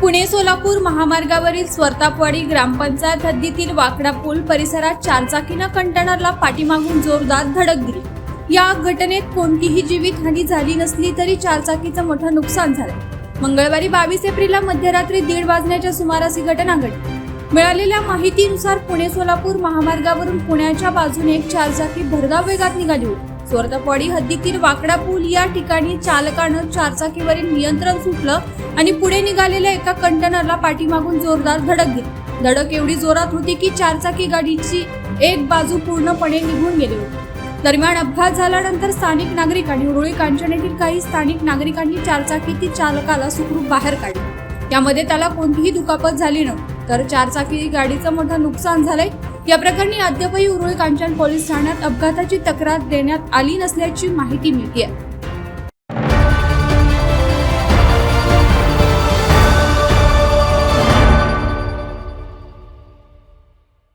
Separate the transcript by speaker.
Speaker 1: पुणे सोलापूर महामार्गावरील स्वरतापवाडी ग्रामपंचायत हद्दीतील वाकडा पूल परिसरात चारचाकीनं कंटेनरला पाठीमागून जोरदार धडक दिली। या घटनेत कोणतीही जीवितहानी झाली नसली तरी चारचाकीचं मोठं नुकसान झालं। मंगळवारी 22 एप्रिलला मध्यरात्री 1:30 वाजण्याच्या सुमारास ही घटना घडली। मिळालेल्या माहितीनुसार पुणे सोलापूर महामार्गावरून पुण्याच्या बाजूने एक चारचाकी भरधाव वेगात निघाली होती। स्वरतापवाडी हद्दीतील वाकडा पूल या ठिकाणी चालकानं चारचाकीवरील नियंत्रण सुटलं आणि पुढे निघालेल्या एका कंटेनरला पाठीमागून जोरदार धडक दिली। धडक एवढी जोरात होती की चारचाकी गाडीची एक बाजू पूर्णपणे निघून गेली होती। दरम्यान अपघात झाल्यानंतर स्थानिक नागरिक आणि उरुळी कांचन येथील काही स्थानिक नागरिकांनी चारचाकीतील चालकाला सुखरूप बाहेर काढले। यामध्ये त्याला कोणतीही दुखापत झाली नव्हती, तर चारचाकी गाडीचं मोठं नुकसान झालंय। या प्रकरणी अद्यापही उरुळी कांचन पोलीस ठाण्यात अपघाताची तक्रार देण्यात आली नसल्याची माहिती मिळते आहे।